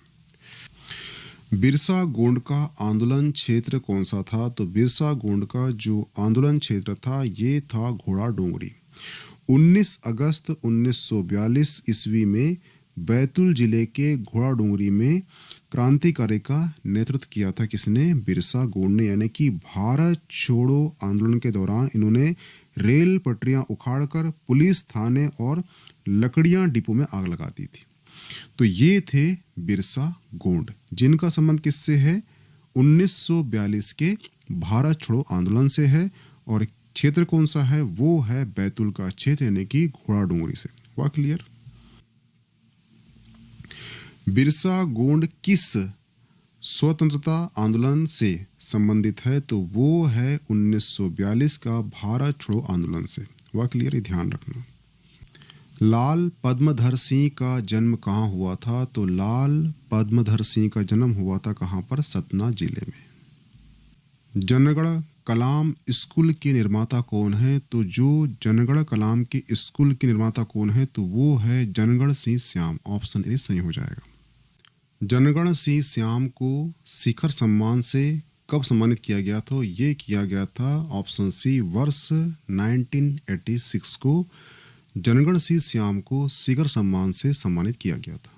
बिरसा गोंड का आंदोलन क्षेत्र कौन सा था? तो बिरसा गोंड का जो आंदोलन क्षेत्र था ये था घोड़ा डोंगरी। 19 अगस्त 1942 ईस्वी में बैतूल जिले के घोड़ा डोंगरी में क्रांतिकारी का नेतृत्व किया था किसने? बिरसा गोंड ने। यानी कि भारत छोड़ो आंदोलन के दौरान इन्होंने रेल पटरियां उखाड़कर पुलिस थाने और लकड़ियां डिपो में आग लगा दी थी। तो ये थे बिरसा गोंड, जिनका संबंध किससे है? 1942 के भारत छोड़ो आंदोलन से है। और क्षेत्र कौन सा है? वो है बैतूल का क्षेत्र, यानी कि घोड़ा डोंगरी से। हुआ क्लियर? बिरसा गोंड किस स्वतंत्रता आंदोलन से संबंधित है? तो वो है 1942 का भारत छोड़ो आंदोलन से। हुआ क्लियर? ध्यान रखना। लाल पद्मधर सिंह का जन्म कहाँ हुआ था? तो लाल पद्मधर सिंह का जन्म हुआ था कहाँ पर? सतना जिले में। जनगढ़ कलाम स्कूल के निर्माता कौन है? तो जो जनगढ़ कलाम के स्कूल के निर्माता कौन है? तो वो है जनगढ़ सिंह श्याम। ऑप्शन ए सही हो जाएगा। जनगढ़ सिंह श्याम को शिखर सम्मान से कब सम्मानित किया गया था? ये किया गया था ऑप्शन सी वर्ष 1986 को जनगढ़ सिंह श्याम को शिखर सम्मान से सम्मानित किया गया था।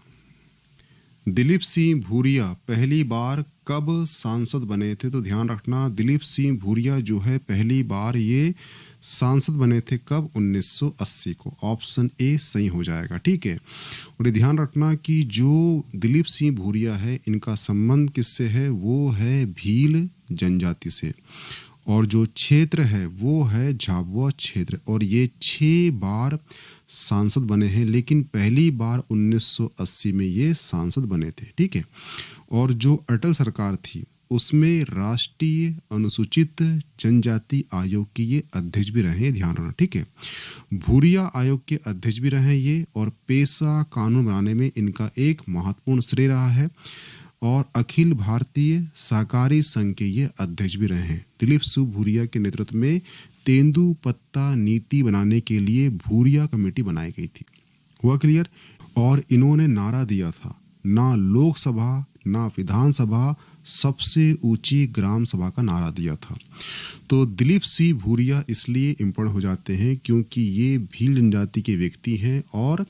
दिलीप सिंह भूरिया पहली बार कब सांसद बने थे? तो ध्यान रखना, दिलीप सिंह भूरिया जो है पहली बार ये सांसद बने थे कब? 1980 को। ऑप्शन ए सही हो जाएगा, ठीक है। और ये ध्यान रखना कि जो दिलीप सिंह भूरिया है इनका संबंध किससे है? वो है भील जनजाति से। और जो क्षेत्र है वो है झाबुआ क्षेत्र। और ये 6 बार सांसद बने हैं, लेकिन पहली बार 1980 में ये सांसद बने थे, ठीक है। और जो अटल सरकार थी उसमें राष्ट्रीय अनुसूचित जनजाति आयोग के ये अध्यक्ष भी रहे, ध्यान रखना, ठीक है। भूरिया आयोग के अध्यक्ष भी रहे ये, और पेशा कानून बनाने में इनका एक महत्वपूर्ण श्रेय रहा है। और अखिल भारतीय सहकारी संघ के ये अध्यक्ष भी रहे हैं। दिलीप सिंह भूरिया के नेतृत्व में तेंदुपत्ता नीति बनाने के लिए भूरिया कमेटी बनाई गई थी। हुआ क्लियर? और इन्होंने नारा दिया था, ना लोकसभा ना विधानसभा, सबसे ऊंची ग्राम सभा का नारा दिया था। तो दिलीप सिंह भूरिया इसलिए इम्पोर्टेंट हो जाते हैं क्योंकि ये भील जनजाति के व्यक्ति हैं और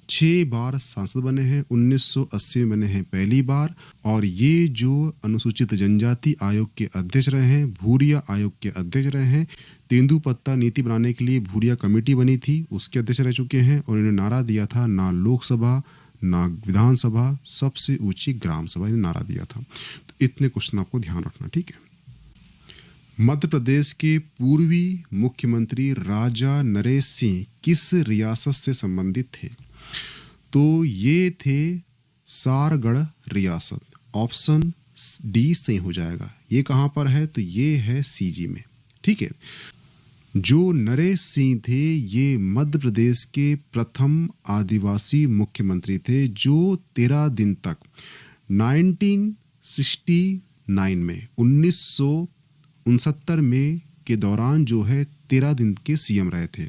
6 बार सांसद बने हैं। 1980 में बने हैं पहली बार। और ये जो अनुसूचित जनजाति आयोग के अध्यक्ष रहे हैं, भूरिया आयोग के अध्यक्ष रहे हैं। तेंदुपत्ता नीति बनाने के लिए भूरिया कमेटी बनी थी, उसके अध्यक्ष रह चुके हैं। और इन्होंने नारा दिया था, ना लोकसभा ना विधानसभा, सबसे ऊंची ग्राम सभा, ने नारा दिया था। तो इतने क्वेश्चन आपको ध्यान रखना, ठीक है। मध्य प्रदेश के पूर्वी मुख्यमंत्री राजा नरेश सिंह किस रियासत से संबंधित थे? तो ये थे सारगढ़ रियासत। ऑप्शन डी सही हो जाएगा। ये कहां पर है? तो ये है सीजी में, ठीक है। जो नरेश सिंह थे ये मध्य प्रदेश के प्रथम आदिवासी मुख्यमंत्री थे, जो 13 दिन तक 1969 में 1969 में के दौरान जो है 13 दिन के सीएम रहे थे।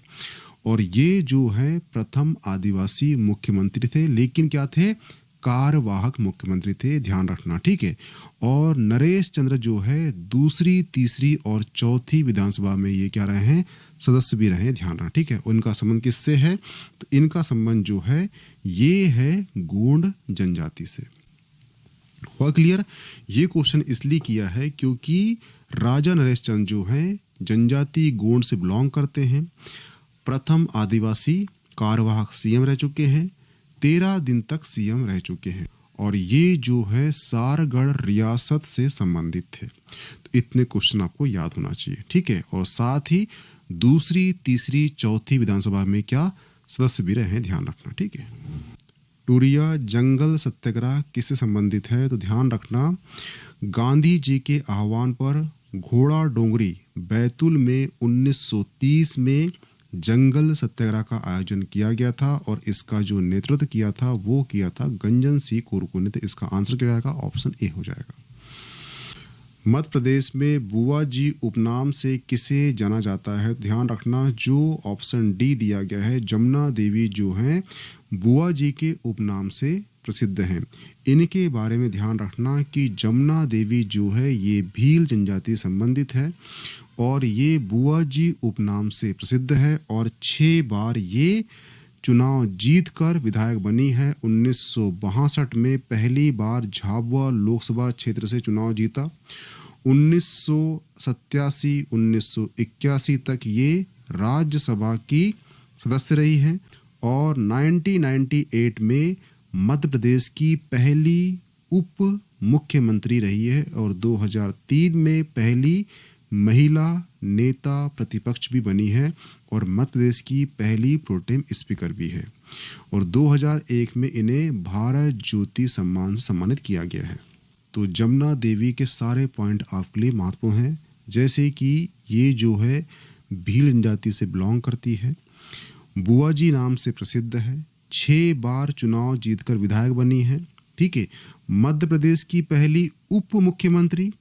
और ये जो है प्रथम आदिवासी मुख्यमंत्री थे, लेकिन क्या थे? कार्यवाहक मुख्यमंत्री थे, ध्यान रखना, ठीक है। और नरेश चंद्र जो है दूसरी, तीसरी और चौथी विधानसभा में ये क्या रहे हैं, सदस्य भी रहे, ध्यान रखना, ठीक है। उनका संबंध किससे है, तो इनका संबंध जो है ये है गोंड जनजाति से। हुआ क्लियर। ये क्वेश्चन इसलिए किया है क्योंकि राजा नरेश चंद्र जो हैं जनजाति गोंड से बिलोंग करते हैं, प्रथम आदिवासी कार्यवाहक सीएम रह चुके हैं, 13 दिन तक सीएम रह चुके हैं, और ये जो है सारगढ़ रियासत से संबंधित थे। तो इतने क्वेश्चन आपको याद होना चाहिए, ठीक है। और साथ ही दूसरी, तीसरी, चौथी विधानसभा में क्या सदस्य भी रहे, ध्यान रखना, ठीक है। टूरिया जंगल सत्याग्रह किससे संबंधित है, तो ध्यान रखना गांधी जी के आह्वान पर घोड़ा डोंगरी बैतूल में 1930 में जंगल सत्याग्रह का आयोजन किया गया था, और इसका जो नेतृत्व किया था वो किया था गंजन सिंह कुरकू ने। तो इसका आंसर क्या जाएगा, ऑप्शन ए हो जाएगा। मध्य प्रदेश में बुआ जी उपनाम से किसे जाना जाता है, ध्यान रखना जो ऑप्शन डी दिया गया है, जमुना देवी जो हैं बुआ जी के उपनाम से प्रसिद्ध हैं। इनके बारे में ध्यान रखना कि जमुना देवी जो है ये भील जनजाति संबंधित है, और ये बुआ जी उपनाम से प्रसिद्ध है, और 6 बार ये चुनाव जीतकर विधायक बनी है। 1962 में पहली बार झाबुआ लोकसभा क्षेत्र से चुनाव जीता, 1987, 1981 तक ये राज्यसभा की सदस्य रही हैं, और 1998 में मध्य प्रदेश की पहली उप मुख्यमंत्री रही है, और 2003 में पहली महिला नेता प्रतिपक्ष भी बनी है, और मध्य प्रदेश की पहली प्रोटेम स्पीकर भी है, और 2001 में इन्हें भारत ज्योति सम्मान से सम्मानित किया गया है। तो जमुना देवी के सारे पॉइंट आपके लिए महत्वपूर्ण हैं, जैसे कि ये जो है भील जनजाति से बिलोंग करती है, बुआ जी नाम से प्रसिद्ध है, 6 बार चुनाव जीतकर विधायक बनी है, ठीक है। मध्य प्रदेश की पहली उप मुख्यमंत्री,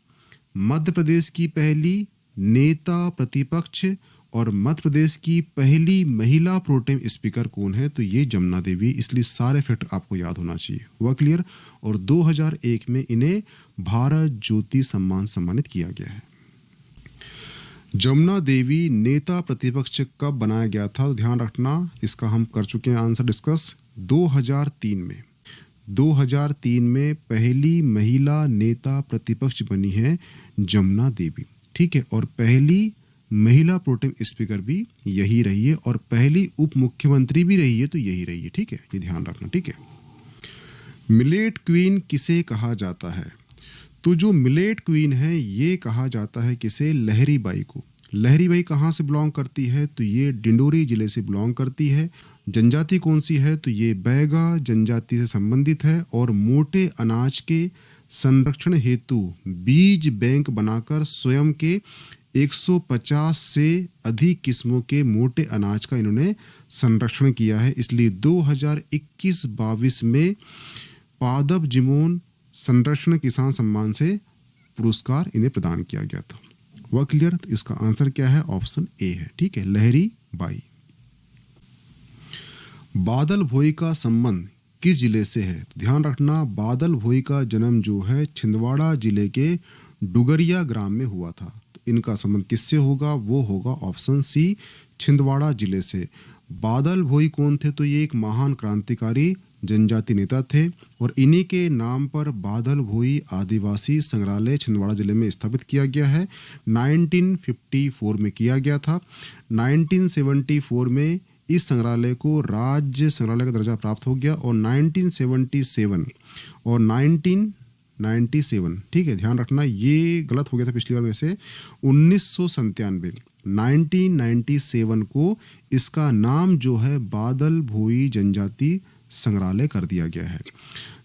मध्य प्रदेश की पहली नेता प्रतिपक्ष, और मध्य प्रदेश की पहली महिला प्रोटेम स्पीकर कौन है, तो ये जमुना देवी। इसलिए सारे फैक्ट आपको याद होना चाहिए। हुआ क्लियर। और 2001 में इन्हें भारत ज्योति सम्मान सम्मानित किया गया है। जमुना देवी नेता प्रतिपक्ष कब बनाया गया था, तो ध्यान रखना इसका हम कर चुके हैं आंसर डिस्कस 2003 में। 2003 में पहली महिला नेता प्रतिपक्ष बनी है जमुना देवी, ठीक है। और पहली महिला प्रोटेम स्पीकर भी यही रही है, और पहली उप मुख्यमंत्री भी रही है, तो यही रही है, ठीक है। ये ध्यान रखना, ठीक है। मिलेट क्वीन किसे कहा जाता है, तो जो मिलेट क्वीन है ये कहा जाता है किसे, लहरी बाई को। लहरी बाई कहाँ से बिलोंग करती है, तो ये डिंडोरी जिले से बिलोंग करती है। जनजाति कौन सी है, तो ये बैगा जनजाति से संबंधित है, और मोटे अनाज के संरक्षण हेतु बीज बैंक बनाकर स्वयं के 150 से अधिक किस्मों के मोटे अनाज का इन्होंने संरक्षण किया है। इसलिए 2021-22 में पादप जिमोन संरक्षण किसान सम्मान से पुरस्कार इन्हें प्रदान किया गया था। वह क्लियर। तो इसका आंसर क्या है, ऑप्शन ए है, ठीक है, लहरी बाई। बादल भोई का संबंध किस जिले से है, तो ध्यान रखना बादल भोई का जन्म जो है छिंदवाड़ा जिले के डुगरिया ग्राम में हुआ था। तो इनका संबंध किससे होगा, वो होगा ऑप्शन सी, छिंदवाड़ा जिले से। बादल भोई कौन थे, तो ये एक महान क्रांतिकारी जनजाति नेता थे, और इन्हीं के नाम पर बादल भोई आदिवासी संग्रहालय छिंदवाड़ा जिले में स्थापित किया गया है। 1954 में किया गया था। 1974 में इस संग्रहालय को राज्य संग्रहालय का दर्जा प्राप्त हो गया, और 1977 और 1997, ठीक है, ध्यान रखना ये गलत हो गया था पिछली बार में से, 1997 को इसका नाम जो है बादल भोई जनजाति संग्रहालय कर दिया गया है।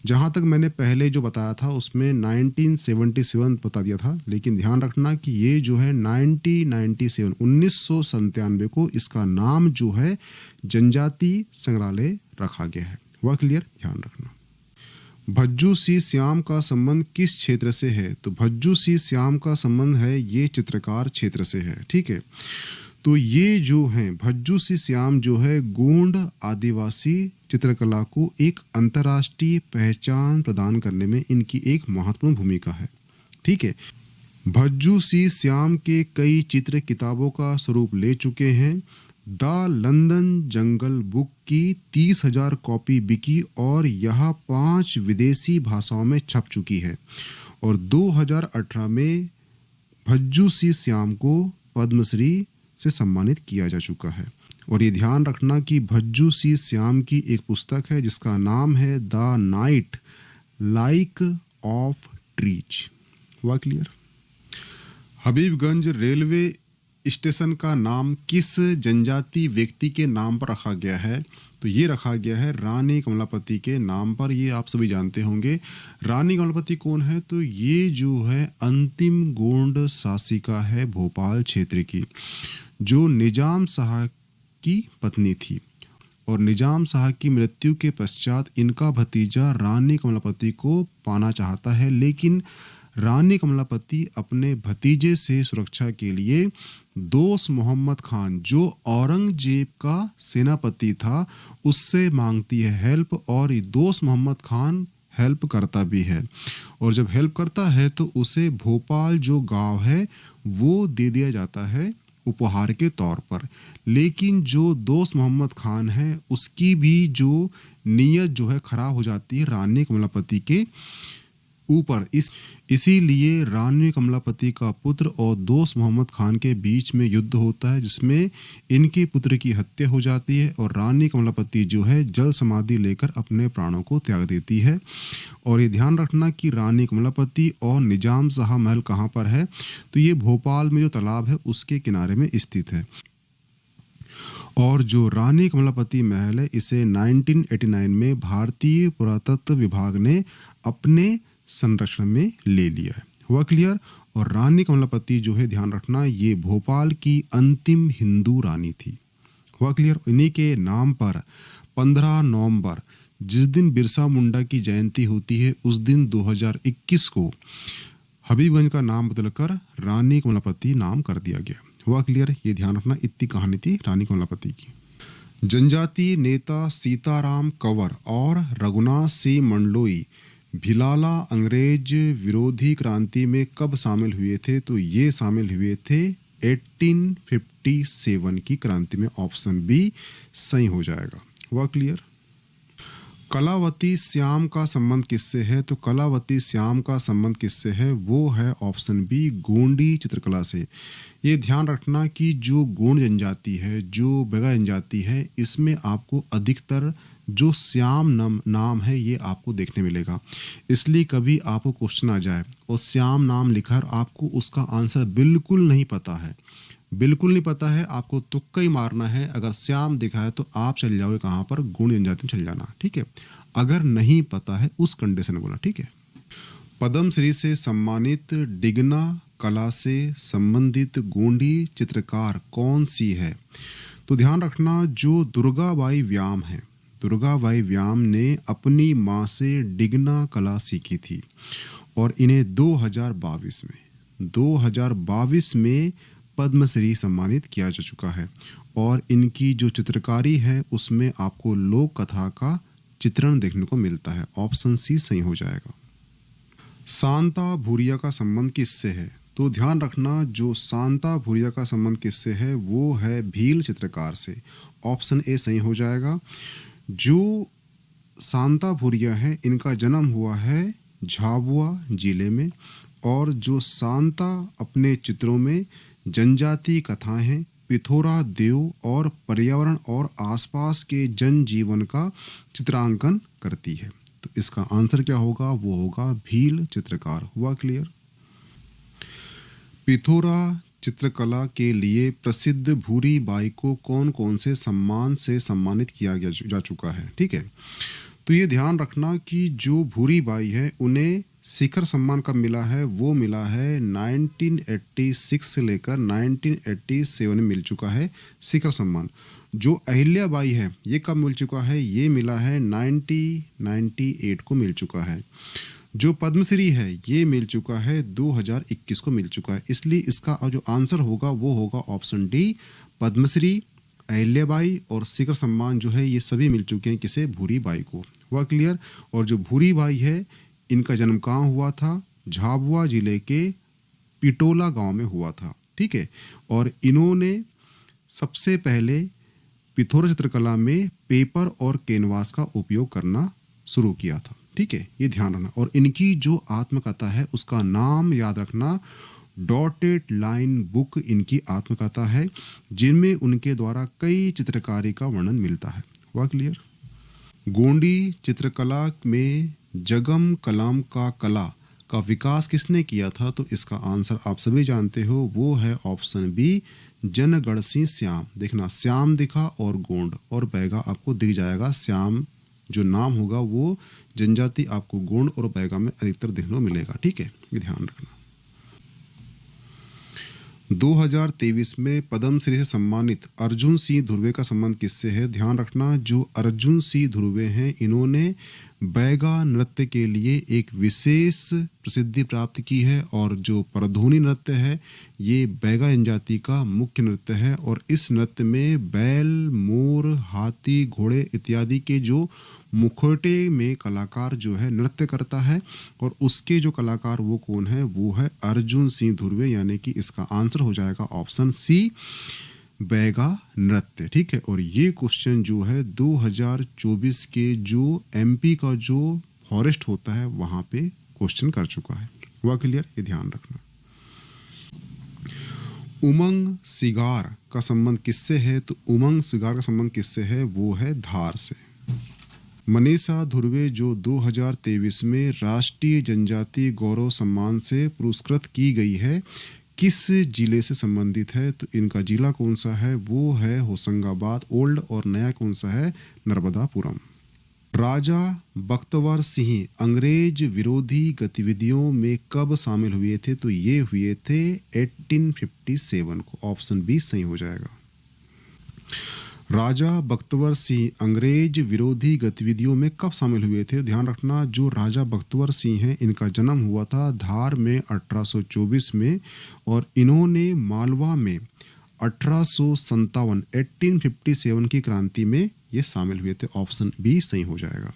जहाँ तक मैंने पहले जो बताया था उसमें 1977 बता दिया था, लेकिन ध्यान रखना कि ये जो है 1997 को इसका नाम जो है जनजाति संग्रहालय रखा गया है। वह क्लियर, ध्यान रखना। भज्जू सी श्याम का संबंध किस क्षेत्र से है, तो भज्जू सी श्याम का संबंध है ये चित्रकार क्षेत्र से है, ठीक है। तो ये जो हैं भज्जू सी श्याम जो है गोंड आदिवासी चित्रकला को एक अंतर्राष्ट्रीय पहचान प्रदान करने में इनकी एक महत्वपूर्ण भूमिका है। ठीक है, भज्जू सी श्याम के कई चित्र किताबों का स्वरूप ले चुके हैं। द लंदन जंगल बुक की 30,000 कॉपी बिकी और यह 5 विदेशी भाषाओं में छप चुकी है। और 2018 में भज्जू सी श्याम को पद्मश्री से सम्मानित किया जा चुका है। और ये ध्यान रखना कि भज्जू सी श्याम की एक पुस्तक है जिसका नाम है the night like of trees. हुआ क्लियर? हबीबगंज रेलवे स्टेशन का नाम किस जनजाति व्यक्ति के नाम पर रखा गया है? तो ये रखा गया है रानी कमलापति के नाम पर। ये आप सभी जानते होंगे। रानी कमलापति कौन है? तो ये जो है अंतिम गोंड शासिका है भोपाल क्षेत्र की, जो निजाम शाह की पत्नी थी। और निजाम शाह की मृत्यु के पश्चात इनका भतीजा रानी कमलापति को पाना चाहता है, लेकिन रानी कमलापति अपने भतीजे से सुरक्षा के लिए दोस्त मोहम्मद खान, जो औरंगजेब का सेनापति था, उससे मांगती है हेल्प। और दोस्त मोहम्मद खान हेल्प करता भी है। और जब हेल्प करता है तो उसे भोपाल जो गांव है वो दे दिया जाता है उपहार के तौर पर। लेकिन जो दोस्त मोहम्मद खान है उसकी भी जो नीयत जो है खराब हो जाती है रानी कमलापति के ऊपर। इसीलिए रानी कमलापति का पुत्र और दोस्त मोहम्मद खान के बीच में युद्ध होता है, जिसमें इनके पुत्र की हत्या हो जाती है और रानी कमलापति जो है जल समाधि लेकर अपने प्राणों को त्याग देती है। और ये ध्यान रखना कि रानी कमलापति और निजाम शाह महल कहाँ पर है? तो ये भोपाल में जो तालाब है उसके किनारे में स्थित है। और जो रानी कमलापति महल है इसे 1989 में भारतीय पुरातत्व विभाग ने अपने संरक्षण में ले लिया है। हुआ क्लियर? और रानी कमलापति जो है ध्यान रखना ये भोपाल की अंतिम हिंदू रानी थी। हुआ क्लियर? इन्हीं के नाम पर 15 नवंबर जिस दिन बिरसा मुंडा की जयंती होती है उस दिन 2021 को हबीबगंज का नाम बदलकर रानी कमलापति नाम कर दिया गया। हुआ क्लियर? ये ध्यान रखना, इतनी कहानी थी रानी कमलापति की। जनजातीय नेता सीताराम कंवर और रघुनाथ सिंह मंडलोई भिलाला अंग्रेज विरोधी क्रांति में कब शामिल हुए थे? तो ये शामिल हुए थे 1857 की क्रांति में। ऑप्शन बी सही हो जाएगा। हुआ क्लियर? कलावती श्याम का संबंध किससे है? तो कलावती श्याम का संबंध किससे है? वो है ऑप्शन बी गोंडी चित्रकला से। ये ध्यान रखना कि जो गोंड जनजाति है, जो बेगा जनजाति है, इसमें आपको अधिकतर जो श्याम नाम है ये आपको देखने मिलेगा। इसलिए कभी आपको क्वेश्चन आ जाए और श्याम नाम लिखा है, आपको उसका आंसर बिल्कुल नहीं पता है, आपको तुक्का ही मारना है। अगर श्याम दिखा है तो आप चल जाओगे कहाँ पर? गोंड जनजाति में चल जाना। ठीक है, अगर नहीं पता है उस कंडीशन में बोला। ठीक है। पद्मश्री से सम्मानित डिगना कला से संबंधित गोंडी चित्रकार कौन सी है? तो ध्यान रखना जो दुर्गाबाई व्याम है, दुर्गाबाई व्याम ने अपनी माँ से डिगना कला सीखी थी और इन्हें 2022 में पद्मश्री सम्मानित किया जा चुका है। और इनकी जो चित्रकारी है उसमें आपको लोक कथा का चित्रण देखने को मिलता है। ऑप्शन सी सही हो जाएगा। शांता भूरिया का संबंध किससे है? तो ध्यान रखना जो शांता भूरिया का संबंध किससे है वो है भील चित्रकार से। ऑप्शन ए सही हो जाएगा। जो शांता भूरिया है इनका जन्म हुआ है झाबुआ जिले में। और जो शांता अपने चित्रों में जनजाति कथाएं हैं, पिथौरा देव और पर्यावरण और आसपास के जनजीवन का चित्रांकन करती है। तो इसका आंसर क्या होगा? वो होगा भील चित्रकार। हुआ क्लियर? पिथौरा चित्रकला के लिए प्रसिद्ध भूरी बाई को कौन कौन से सम्मान से सम्मानित किया जा चुका है? ठीक है, तो ये ध्यान रखना कि जो भूरी बाई है उन्हें शिखर सम्मान कब मिला है? वो मिला है 1986 से लेकर 1987 में मिल चुका है शिखर सम्मान। जो अहिल्या बाई है ये कब मिल चुका है? ये मिला है 1998 को मिल चुका है। जो पद्मश्री है ये मिल चुका है 2021 को मिल चुका है, इसलिए इसका जो आंसर होगा वो होगा ऑप्शन डी, पद्मश्री, अहिल्याबाई और शिखर सम्मान जो है ये सभी मिल चुके हैं किसे, भूरी बाई को। हुआ क्लियर। और जो भूरी बाई है इनका जन्म कहाँ हुआ था, झाबुआ जिले के पिटोला गांव में हुआ था, ठीक है। और इन्होंने सबसे पहले पिथौरा चित्रकला में पेपर और कैनवास का उपयोग करना शुरू किया था, ठीक है, ये ध्यान रखना। और इनकी जो आत्मकथा है उसका नाम याद रखना, डॉटेड लाइन बुक इनकी आत्मकथा है, जिनमें उनके द्वारा कई चित्रकारी का वर्णन मिलता है। हुआ क्लियर। गोंडी चित्रकला में जगम कलाम का कला का विकास किसने किया था, तो इसका आंसर आप सभी जानते हो, वो है ऑप्शन बी, जनगण सिंह श्याम। देखना श्याम दिखा और गोंड और बैगा आपको दिख जाएगा, श्याम जो नाम होगा वो जनजाति आपको गोंड और बैगा में अधिकतर देखने को मिलेगा, ठीक है, ये ध्यान रखना। 2023 में पद्मश्री से सम्मानित अर्जुन सिंह ध्रुवे का संबंध किससे है, ध्यान रखना। जो अर्जुन सिंह ध्रुवे हैं इन्होंने बैगा नृत्य के लिए एक विशेष प्रसिद्धि प्राप्त की है, और जो परधुनी नृत्य है ये बैगा जनजाति का मुख्य नृत्य है। और इस नृत्य में बैल, मोर, हाथी, घोड़े इत्यादि के जो मुखौटे में कलाकार जो है नृत्य करता है, और उसके जो कलाकार वो कौन है, वो है अर्जुन सिंह ध्रुवे, यानी कि इसका आंसर हो जाएगा ऑप्शन सी, बैगा नृत्य, ठीक है। और ये क्वेश्चन जो है 2024 के जो एमपी का जो फॉरेस्ट होता है वहां पे क्वेश्चन कर चुका है। हुआ क्लियर, ये ध्यान रखना। उमंग सिगार का संबंध किससे है, तो उमंग सिगार का संबंध किससे है, वो है धार से। मनीषा ध्रुवे जो 2023 में राष्ट्रीय जनजाति गौरव सम्मान से पुरस्कृत की गई है, किस जिले से संबंधित है, तो इनका जिला कौन सा है, वो है होशंगाबाद ओल्ड, और नया कौन सा है, नर्मदापुरम। राजा बख्तवर सिंह अंग्रेज विरोधी गतिविधियों में कब शामिल हुए थे, तो ये हुए थे 1857 को, ऑप्शन बी सही हो जाएगा। राजा बख्तवर सिंह अंग्रेज विरोधी गतिविधियों में कब शामिल हुए थे, ध्यान रखना। जो राजा बख्तवर सिंह हैं इनका जन्म हुआ था धार में 1824 में, और इन्होंने मालवा में 1857 की क्रांति में ये शामिल हुए थे, ऑप्शन बी सही हो जाएगा।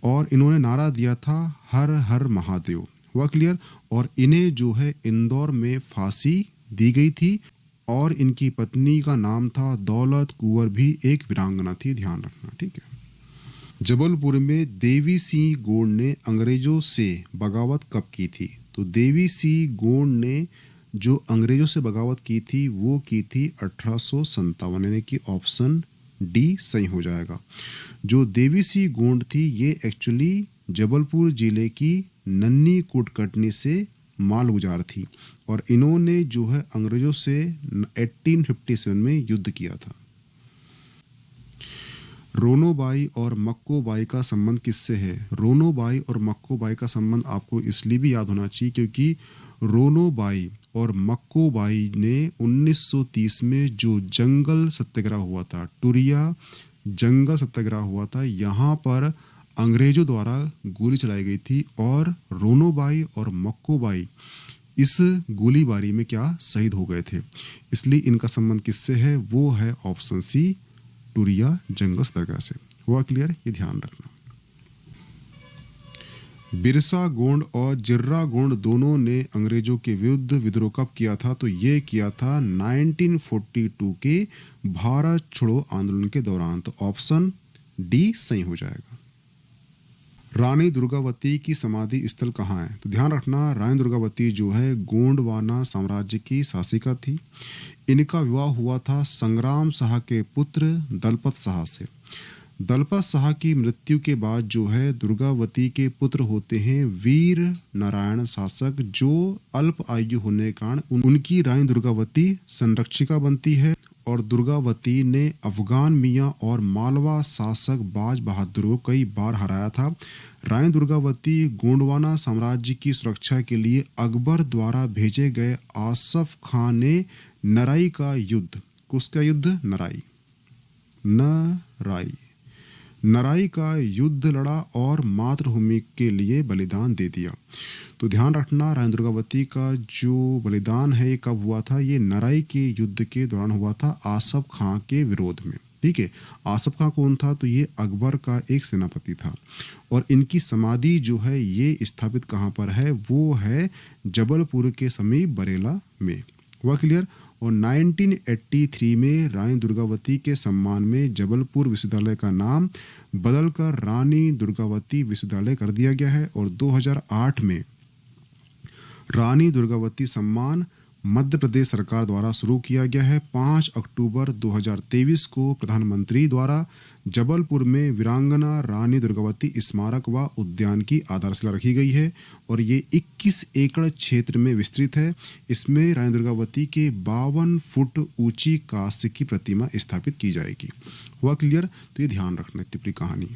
और इन्होंने नारा दिया था हर हर महादेव। हुआ क्लियर। और इन्हें जो है इंदौर में फांसी दी गई थी, और इनकी पत्नी का नाम था दौलत कुंवर, भी एक वीरांगना थी, ध्यान रखना, ठीक है। जबलपुर में देवी सिंह गोंड ने अंग्रेजों से बगावत कब की थी, तो देवी सिंह गोंड ने जो अंग्रेजों से बगावत की थी वो की थी 1857, यानी कि ऑप्शन डी सही हो जाएगा। जो देवी सिंह गोंड थी ये एक्चुअली जबलपुर जिले की नन्नी कुटकटनी से माल गुजार थी, और इन्होंने जो है अंग्रेजों से 1857 में युद्ध किया था। रोनोबाई और मक्कोबाई का संबंध किससे है, रोनोबाई और मक्कोबाई का संबंध आपको इसलिए भी याद होना चाहिए क्योंकि रोनोबाई और मक्कोबाई ने 1930 में जो जंगल सत्याग्रह हुआ था, टुरिया जंगल सत्याग्रह हुआ था, यहाँ पर अंग्रेजों द्वारा गोली चलाई गई थी, और रोनोबाई और मक्कोबाई इस गोलीबारी में क्या शहीद हो गए थे, इसलिए इनका संबंध किससे है, वो है ऑप्शन सी, टुरिया जंगल सत्याग्रह से। हुआ क्लियर, ये ध्यान रखना। बिरसा गोंड और जिर्रा गोंड दोनों ने अंग्रेजों के विरुद्ध विद्रोह कब किया था, तो ये किया था 1942 के भारत छोड़ो आंदोलन के दौरान, तो ऑप्शन डी सही हो जाएगा। रानी दुर्गावती की समाधि स्थल कहाँ है, तो ध्यान रखना रानी दुर्गावती जो है गोंडवाना साम्राज्य की शासिका थी। इनका विवाह हुआ था संग्राम शाह के पुत्र दलपत शाह से। दलपत शाह की मृत्यु के बाद जो है दुर्गावती के पुत्र होते हैं वीर नारायण शासक, जो अल्प आयु होने के कारण उनकी रानी दुर्गावती संरक्षिका बनती है, और दुर्गावती ने अफगान मियाँ और मालवा शासक बाज बहादुर को कई बार हराया था। रानी दुर्गावती गोंडवाना साम्राज्य की सुरक्षा के लिए अकबर द्वारा भेजे गए आसफ खान ने नराई का युद्ध, किसका युद्ध, नराई नराई का युद्ध लड़ा और मातृभूमि के लिए बलिदान दे दिया। तो ध्यान रखना, रानी दुर्गावती का जो बलिदान है ये कब हुआ था? ये नराई के युद्ध के दौरान हुआ था आसफ खां के विरोध में। ठीक है, आसफ खां कौन था? तो ये अकबर का एक सेनापति था और इनकी समाधि जो है ये स्थापित कहाँ पर है? वो है जबलपुर के समीप बरेला में। हुआ क्लियर? और 1983 में रानी दुर्गावती के सम्मान में जबलपुर विश्वविद्यालय का नाम बदलकर रानी दुर्गावती विश्वविद्यालय कर दिया गया है। और 2008 में रानी दुर्गावती सम्मान मध्य प्रदेश सरकार द्वारा शुरू किया गया है। 5 अक्टूबर 2023 को प्रधानमंत्री द्वारा जबलपुर में वीरांगना रानी दुर्गावती स्मारक व उद्यान की आधारशिला रखी गई है और ये 21 एकड़ क्षेत्र में विस्तृत है। इसमें रानी दुर्गावती के 52 फुट ऊंची कांस्य की प्रतिमा स्थापित की जाएगी। हुआ क्लियर? तो ये ध्यान रखना। इतनी बड़ी कहानी।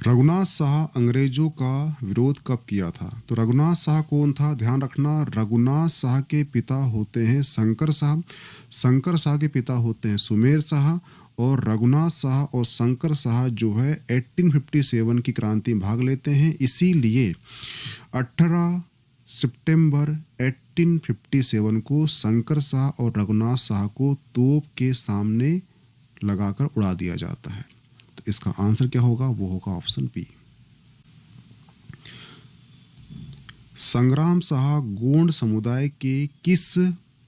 रघुनाथ शाह अंग्रेजों का विरोध कब किया था? तो रघुनाथ शाह कौन था? ध्यान रखना, रघुनाथ शाह के पिता होते हैं शंकर शाह, शंकर शाह के पिता होते हैं सुमेर शाह और रघुनाथ शाह और शंकर शाह जो है 1857 की क्रांति में भाग लेते हैं। इसीलिए 18 सितंबर 1857 को शंकर शाह और रघुनाथ शाह को तोप के सामने लगाकर उड़ा दिया जाता है। तो इसका आंसर क्या होगा? वो होगा ऑप्शन बी। संग्राम शाह गोंड समुदाय के किस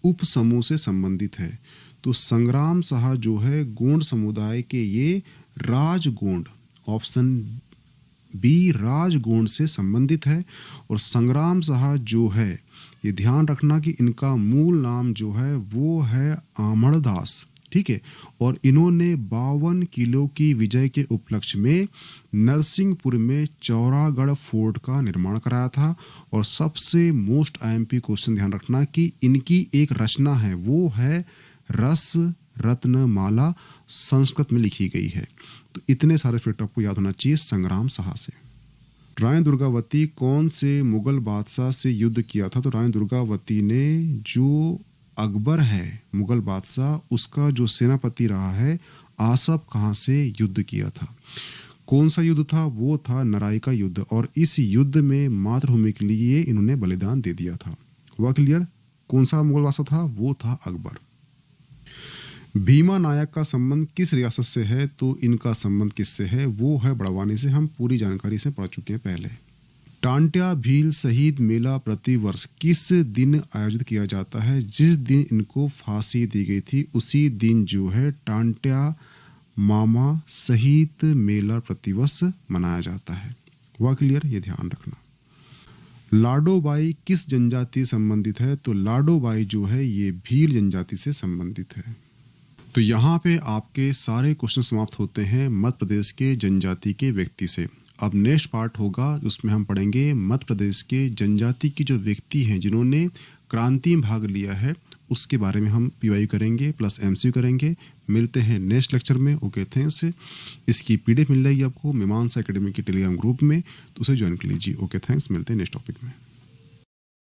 उप समूह से संबंधित है? तो संग्राम शाह जो है गोंड समुदाय के ये राजगोंड, ऑप्शन बी राजगोंड से संबंधित है। और संग्राम शाह जो है ये ध्यान रखना कि इनका मूल नाम जो है वो है आमरदास। ठीक है, और इन्होंने 52 किलो की विजय के उपलक्ष्य में नरसिंहपुर में चौरागढ़ फोर्ट का निर्माण कराया था। और सबसे मोस्ट आईएमपी क्वेश्चन ध्यान रखना कि इनकी एक रचना है वो है रस रत्नमाला, संस्कृत में लिखी गई है। तो इतने सारे फैक्ट आपको याद होना चाहिए संग्राम शाह से। रानी दुर्गावती कौन से मुगल बादशाह से युद्ध किया था? तो रानी दुर्गावती ने जो अकबर है मुगल बादशाह, उसका जो सेनापति रहा है आसफ खां से युद्ध किया था। कौन सा युद्ध था? वो था नराई का युद्ध और इस युद्ध में मातृभूमि के लिए इन्होंने बलिदान दे दिया था। हुआ क्लियर? कौन सा मुगल बादशाह था? वो था अकबर। भीमा नायक का संबंध किस रियासत से है? तो इनका संबंध किससे है? वो है बड़वानी से। हम पूरी जानकारी से पढ़ चुके हैं पहले। टांट्या भील शहीद मेला प्रतिवर्ष किस दिन आयोजित किया जाता है? जिस दिन इनको फांसी दी गई थी उसी दिन जो है टांट्या मामा शहीद मेला प्रतिवर्ष मनाया जाता है। हुआ क्लियर? ये ध्यान रखना। लाडोबाई किस जनजाति संबंधित है? तो लाडोबाई जो है ये भील जनजाति से संबंधित है। तो यहाँ पे आपके सारे क्वेश्चन समाप्त होते हैं मध्य प्रदेश के जनजाति के व्यक्ति से। अब नेक्स्ट पार्ट होगा उसमें हम पढ़ेंगे मध्य प्रदेश के जनजाति की जो व्यक्ति हैं जिन्होंने क्रांति में भाग लिया है उसके बारे में हम पीवाई करेंगे प्लस एमसीक्यू करेंगे। मिलते हैं नेक्स्ट लेक्चर में। Okay, thanks. इसकी पीडीएफ मिल जाएगी आपको मीमांसा एकेडमी के टेलीग्राम ग्रुप में, तो उसे ज्वाइन कर लीजिए। Okay, thanks. मिलते हैं नेक्स्ट टॉपिक में।